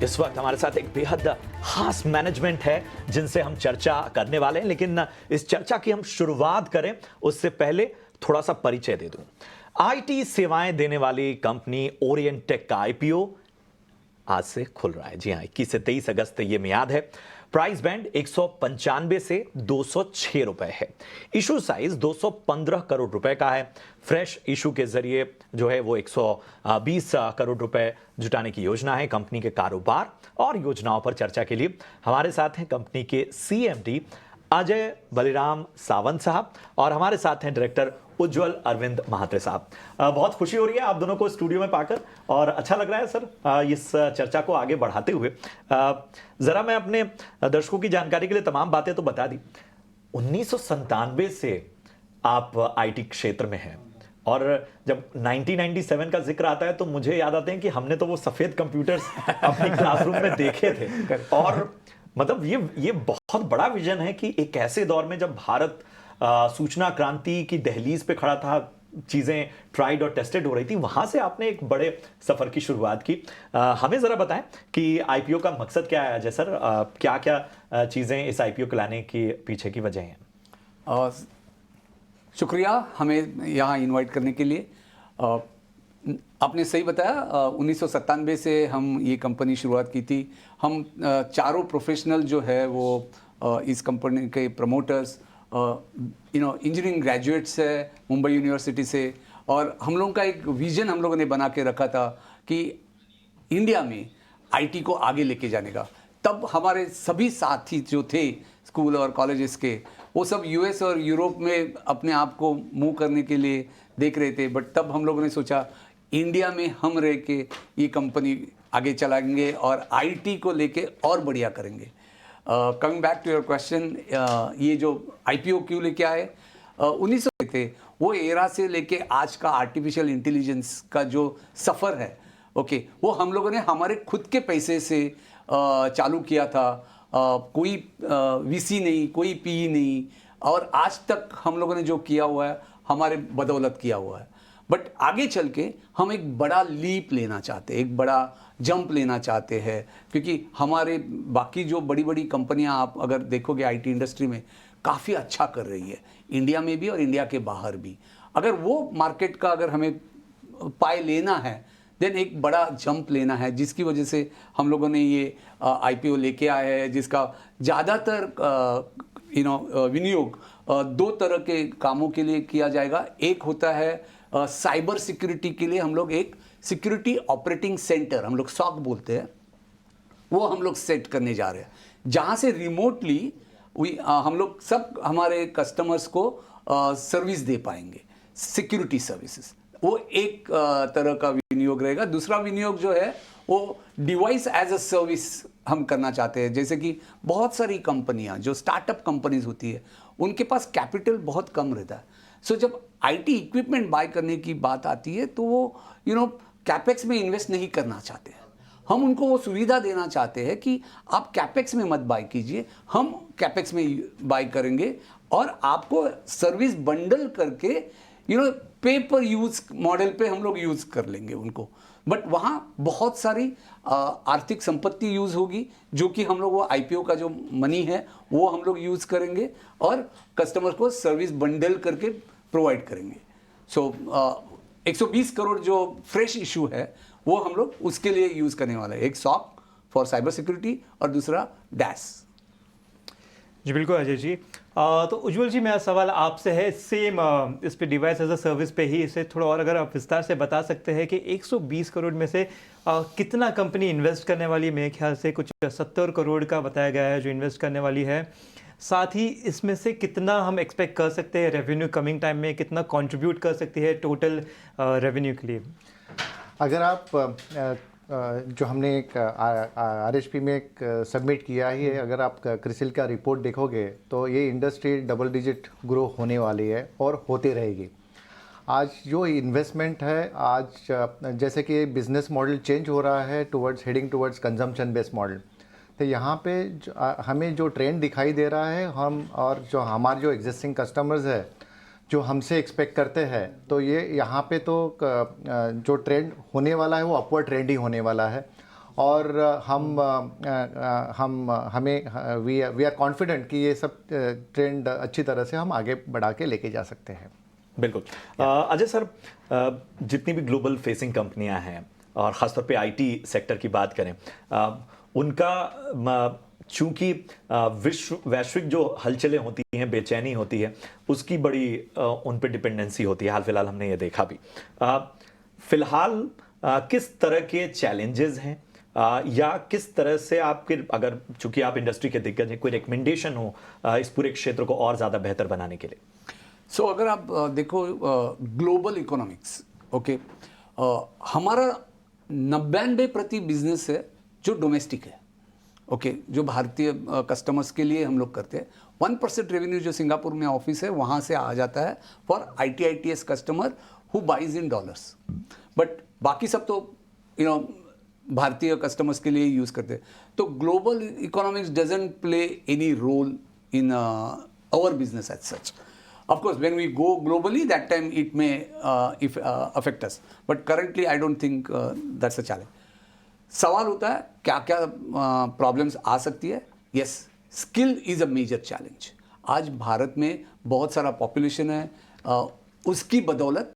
इस वक्त हमारे साथ एक बेहद खास मैनेजमेंट है जिनसे हम चर्चा करने वाले हैं, लेकिन इस चर्चा की हम शुरुआत करें उससे पहले थोड़ा सा परिचय दे दूं। आईटी सेवाएं देने वाली कंपनी ओरिएंट टेक का आईपीओ आज से खुल रहा है। जी हाँ, 21 से 23 अगस्त ये मियाद है। प्राइस बैंड 195 से 206 रुपए है। इशू साइज 215 करोड़ रुपए का है। फ्रेश इशू के जरिए जो है वो 120 करोड़ रुपए जुटाने की योजना है। कंपनी के कारोबार और योजनाओं पर चर्चा के लिए हमारे साथ हैं कंपनी के सीएमडी अजय बलिराम सावंत साहब और हमारे साथ हैं डायरेक्टर उज्जवल अरविंद महात्रे साहब। बहुत खुशी हो रही है आप दोनों को स्टूडियो में पाकर और अच्छा लग रहा है सर इस चर्चा को आगे बढ़ाते हुए। जरा मैं अपने दर्शकों की जानकारी के लिए तमाम बातें तो बता दी। 1997 से आप आईटी क्षेत्र में हैं और जब 1997 का जिक्र आता है तो मुझे याद आते हैं कि हमने तो वो सफेद कंप्यूटर्स अपनी क्लासरूम में देखे थे। और मतलब ये बहुत बड़ा विजन है कि एक ऐसे दौर में जब भारत सूचना क्रांति की दहलीज पे खड़ा था, चीजें ट्राइड और टेस्टेड हो रही थी, वहां से आपने एक बड़े सफर की शुरुआत की। हमें जरा बताएं कि आईपीओ का मकसद क्या है अजय सर, क्या क्या चीजें इस आईपीओ को लाने के पीछे की वजह हैं? शुक्रिया हमें यहाँ इनवाइट करने के लिए। आपने सही बताया, 1997 से हम ये कंपनी शुरुआत की थी। हम चारों प्रोफेशनल जो है वो इस कंपनी के प्रमोटर्स इंजीनियरिंग ग्रेजुएट्स है मुंबई यूनिवर्सिटी से, और हम लोगों का एक विजन हम लोगों ने बना के रखा था कि इंडिया में आईटी को आगे लेके जाने का। तब हमारे सभी साथी जो थे स्कूल और कॉलेजेस के, वो सब यूएस और यूरोप में अपने आप को मूव करने के लिए देख रहे थे। बट तब हम लोगों ने सोचा इंडिया में हम रह के ये कंपनी आगे चलाएंगे और आईटी को लेके और बढ़िया करेंगे। Coming back to your question, ये जो आईपीओ क्यों लेके आए, 1900 थे वो एरा से लेके आज का आर्टिफिशियल इंटेलिजेंस का जो सफ़र है, ओके, वो हम लोगों ने हमारे खुद के पैसे से चालू किया था। कोई वीसी नहीं, कोई पीई नहीं, और आज तक हम लोगों ने जो किया हुआ है हमारे बदौलत किया हुआ है। बट आगे चल के हम एक बड़ा लीप लेना चाहते हैं, एक बड़ा जंप लेना चाहते हैं, क्योंकि हमारे बाकी जो बड़ी बड़ी कंपनियां आप अगर देखोगे आईटी इंडस्ट्री में काफ़ी अच्छा कर रही है, इंडिया में भी और इंडिया के बाहर भी। अगर वो मार्केट का अगर हमें पाई लेना है, देन एक बड़ा जंप लेना है, जिसकी वजह से हम लोगों ने ये आईपीओ लेके आए हैं, जिसका ज़्यादातर विनियोग दो तरह के कामों के लिए किया जाएगा। एक होता है साइबर सिक्योरिटी के लिए, हम लोग एक सिक्योरिटी ऑपरेटिंग सेंटर, हम लोग सॉक बोलते हैं, वो हम लोग सेट करने जा रहे हैं, जहाँ से रिमोटली हम लोग सब हमारे कस्टमर्स को सर्विस दे पाएंगे, सिक्योरिटी सर्विसेज। वो एक तरह का विनियोग रहेगा। दूसरा विनियोग जो है वो डिवाइस एज अ सर्विस हम करना चाहते हैं। जैसे कि बहुत सारी कंपनियां जो स्टार्टअप कंपनीज होती है, उनके पास कैपिटल बहुत कम रहता है। सो जब आईटी इक्विपमेंट बाय करने की बात आती है तो वो कैपेक्स में इन्वेस्ट नहीं करना चाहते हैं। हम उनको वो सुविधा देना चाहते हैं कि आप कैपेक्स में मत बाय कीजिए, हम कैपेक्स में बाय करेंगे और आपको सर्विस बंडल करके पे पर यूज मॉडल पे हम लोग यूज कर लेंगे उनको। बट वहाँ बहुत सारी आर्थिक संपत्ति यूज होगी, जो कि हम लोग वो आईपीओ का जो मनी है वो हम लोग यूज करेंगे और कस्टमर को सर्विस बंडल करके प्रोवाइड करेंगे। सो 120 करोड़ जो फ्रेश इशू है वो हम लोग उसके लिए यूज करने वाले हैं। एक सॉक फॉर साइबर सिक्योरिटी और दूसरा डैश। जी बिल्कुल अजय जी। तो उज्जवल जी, मेरा सवाल आपसे है सेम इस पे डिवाइस एज अ सर्विस पे ही, इसे थोड़ा और अगर आप विस्तार से बता सकते हैं कि 120 करोड़ में से कितना कंपनी इन्वेस्ट करने वाली है। मेरे ख्याल से कुछ 70 करोड़ का बताया गया है जो इन्वेस्ट करने वाली है। साथ ही इसमें से कितना हम एक्सपेक्ट कर सकते हैं रेवेन्यू कमिंग टाइम में, कितना कंट्रीब्यूट कर सकती है टोटल रेवेन्यू के लिए? अगर आप जो हमने एक आरएचपी में एक सबमिट किया ही है, अगर आप क्रिसिल का रिपोर्ट देखोगे तो ये इंडस्ट्री डबल डिजिट ग्रो होने वाली है और होती रहेगी। आज जो इन्वेस्टमेंट है, आज जैसे कि बिज़नेस मॉडल चेंज हो रहा है heading towards consumption based model, तो यहाँ पे हमें जो ट्रेंड दिखाई दे रहा है, हम और जो हमारे जो एग्जिस्टिंग कस्टमर्स है जो हमसे एक्सपेक्ट करते हैं, तो ये यहाँ पे तो जो ट्रेंड होने वाला है वो अपवर्ड ट्रेंड ही होने वाला है। और हमें वी आर कॉन्फिडेंट कि ये सब ट्रेंड अच्छी तरह से हम आगे बढ़ा के लेके जा सकते हैं। बिल्कुल। अजय सर, जितनी भी ग्लोबल फेसिंग कंपनियां हैं और ख़ासतौर पे आईटी सेक्टर की बात करें, उनका चूंकि वैश्विक जो हलचलें होती हैं, बेचैनी होती है, उसकी बड़ी उन पे डिपेंडेंसी होती है। हाल फिलहाल हमने ये देखा भी। फिलहाल किस तरह के चैलेंजेस हैं या किस तरह से आपके, अगर चूंकि आप इंडस्ट्री के दिग्गज हैं, कोई रिकमेंडेशन हो इस पूरे क्षेत्र को और ज़्यादा बेहतर बनाने के लिए? सो अगर आप देखो ग्लोबल इकोनॉमिक्स, ओके, हमारा 99% बिजनेस है जो डोमेस्टिक है, ओके, जो भारतीय कस्टमर्स के लिए हम लोग करते हैं। 1% रेवेन्यू जो सिंगापुर में ऑफिस है वहाँ से आ जाता है for ITS customer who buys in dollars, but बाकी सब तो भारतीय कस्टमर्स के लिए यूज़ करते हैं। तो global economics doesn't play any role in our business as such. Of course, when we go globally, that time it may affect us. But currently, I don't think that's a challenge. सवाल होता है क्या क्या problems आ सकती है। Yes, skill is a major challenge. आज भारत में बहुत सारा पॉपुलेशन है, उसकी बदौलत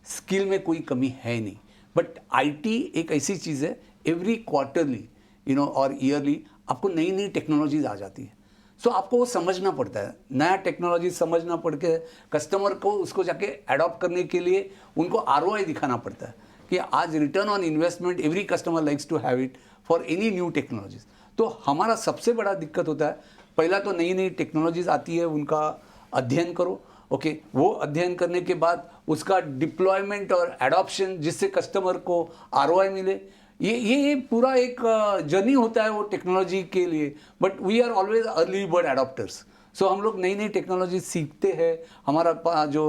स्किल में कोई कमी है नहीं। बट IT एक ऐसी चीज़ है, एवरी क्वार्टरली और ईयरली आपको नई नई टेक्नोलॉजीज आ जाती है। सो आपको वो समझना पड़ता है, नया टेक्नोलॉजी समझना पड़ के कस्टमर को उसको जाके अडॉप्ट करने के लिए उनको ROI दिखाना पड़ता है कि आज return on investment every customer likes to have it for any new technologies. तो हमारा सबसे बड़ा दिक्कत होता है, पहला तो नई नई टेक्नोलॉजीज आती है, उनका अध्ययन करो, ओके, वो अध्ययन करने के बाद उसका डिप्लॉयमेंट और एडॉप्शन जिससे कस्टमर को ROI मिले। ये पूरा एक जर्नी होता है वो टेक्नोलॉजी के लिए। But we are always early bird adopters. So हम लोग नई नई टेक्नोलॉजी सीखते हैं। हमारा जो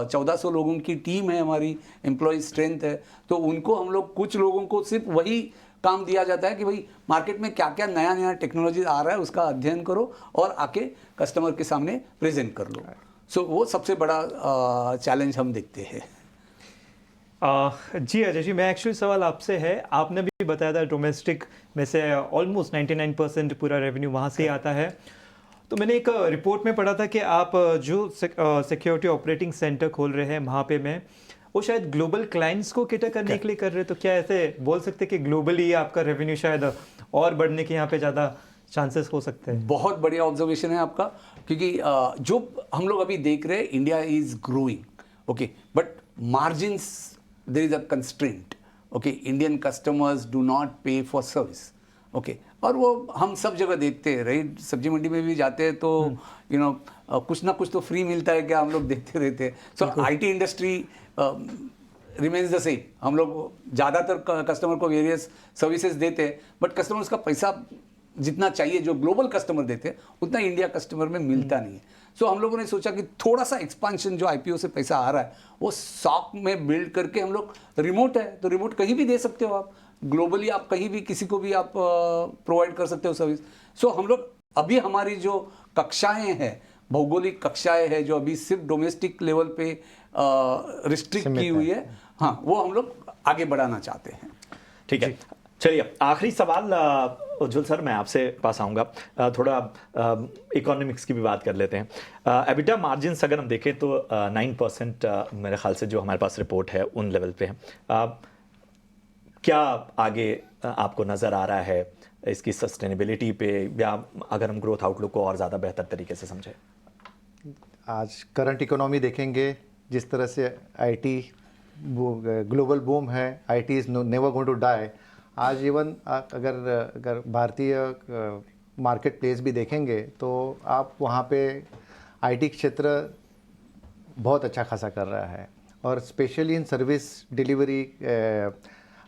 1400 लोगों की टीम है, हमारी एम्प्लॉय स्ट्रेंथ है, तो उनको हम लोग कुछ लोगों को सिर्फ वही काम दिया जाता है कि भाई मार्केट में क्या क्या नया नया टेक्नोलॉजी आ रहा है उसका अध्ययन करो और आके कस्टमर के सामने प्रेजेंट कर लो। सो वो सबसे बड़ा चैलेंज हम देखते हैं। जी अजय जी, मैं एक्चुअली सवाल आपसे है, आपने भी बताया था डोमेस्टिक में से ऑलमोस्ट 99% पूरा रेवेन्यू वहाँ से ही आता है। तो मैंने एक रिपोर्ट में पढ़ा था कि आप जो सिक्योरिटी ऑपरेटिंग सेंटर खोल रहे हैं वहाँ पे में, वो शायद ग्लोबल क्लाइंट्स को कैटर करने के लिए कर रहे हैं। तो क्या ऐसे बोल सकते हैं कि ग्लोबली आपका रेवेन्यू शायद और बढ़ने के यहाँ पे ज़्यादा चांसेस हो सकते हैं? बहुत बढ़िया ऑब्जर्वेशन है आपका, क्योंकि जो हम लोग अभी देख रहे हैं, India is growing, okay, but margins there is a constraint, okay, Indian customers do not pay for service, okay, और वो हम सब जगह देखते हैं, राइट, सब्जी मंडी में भी जाते हैं तो कुछ ना कुछ तो फ्री मिलता है क्या, हम लोग देखते रहते हैं। सो IT industry remains the same. हम लोग ज़्यादातर कस्टमर को वेरियस सर्विसेज देते हैं, बट कस्टमर उसका पैसा जितना चाहिए जो ग्लोबल कस्टमर देते हैं उतना इंडिया कस्टमर में मिलता नहीं है। सो हम लोगों ने सोचा कि थोड़ा सा एक्सपांशन जो IPO से पैसा आ रहा है वो सॉक में बिल्ड करके, हम लोग रिमोट है तो रिमोट कहीं भी दे सकते हो आप, ग्लोबली आप कहीं भी किसी को भी आप प्रोवाइड कर सकते हो सर्विस। सो हम लोग अभी हमारी जो कक्षाएं हैं, भौगोलिक कक्षाएं हैं जो अभी सिर्फ डोमेस्टिक लेवल पे रिस्ट्रिक्ट की हुई है, हाँ, वो हम लोग आगे बढ़ाना चाहते हैं। ठीक है, चलिए आखिरी सवाल उज्जवल सर, मैं आपसे पास आऊँगा, थोड़ा इकोनॉमिक्स की भी बात कर लेते हैं। एबिटा मार्जिन्स अगर हम देखें तो 9% मेरे ख्याल से जो हमारे पास रिपोर्ट है उन लेवल पे है। क्या आगे आपको नज़र आ रहा है इसकी सस्टेनेबिलिटी पे, या अगर हम ग्रोथ आउटलुक को और ज़्यादा बेहतर तरीके से समझें? आज करंट इकोनॉमी देखेंगे, जिस तरह से IT ग्लोबल बूम है, IT is never going to die. आज इवन अगर भारतीय मार्केट प्लेस भी देखेंगे तो आप वहाँ पे IT क्षेत्र बहुत अच्छा खासा कर रहा है, और specially in service delivery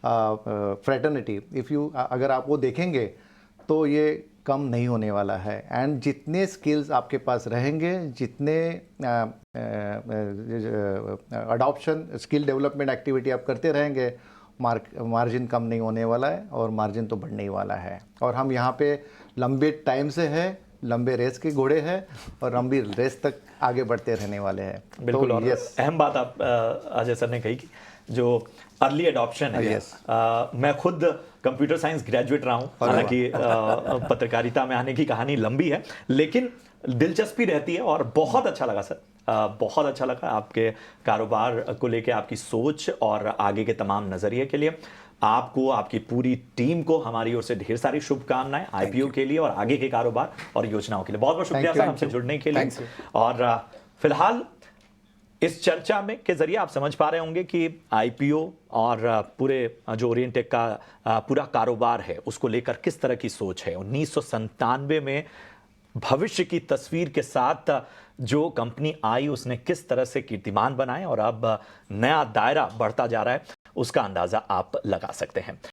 fraternity, अगर आप वो देखेंगे तो ये कम नहीं होने वाला है। एंड जितने स्किल्स आपके पास रहेंगे, जितने अडॉप्शन स्किल डेवलपमेंट एक्टिविटी आप करते रहेंगे, मार्जिन कम नहीं होने वाला है और मार्जिन तो बढ़ने ही वाला है। और हम यहाँ पे लंबे टाइम से हैं, लंबे रेस के घोड़े हैं और लंबी रेस तक आगे बढ़ते रहने वाले हैं। बिल्कुल, तो और अहम बात आप अजय सर ने कही कि जो अर्ली एडॉप्शन है, मैं खुद कंप्यूटर साइंस ग्रेजुएट रहा हूँ, हालांकि पत्रकारिता में आने की कहानी लंबी है, लेकिन दिलचस्पी रहती है और बहुत अच्छा लगा सर। बहुत अच्छा लगा आपके कारोबार को लेके आपकी सोच और आगे के तमाम नज़रिए के लिए। आपको, आपकी पूरी टीम को हमारी ओर से ढेर सारी शुभकामनाएं आईपीओ के लिए और आगे के कारोबार और योजनाओं के लिए। बहुत बहुत शुक्रिया सर हमसे जुड़ने के लिए। Thank you. और फिलहाल इस चर्चा में के जरिए आप समझ पा रहे होंगे कि आईपीओ और पूरे जो ओरिएंटेक का पूरा कारोबार है उसको लेकर किस तरह की सोच है। 1997 में भविष्य की तस्वीर के साथ जो कंपनी आई उसने किस तरह से कीर्तिमान बनाए और अब नया दायरा बढ़ता जा रहा है, उसका अंदाजा आप लगा सकते हैं।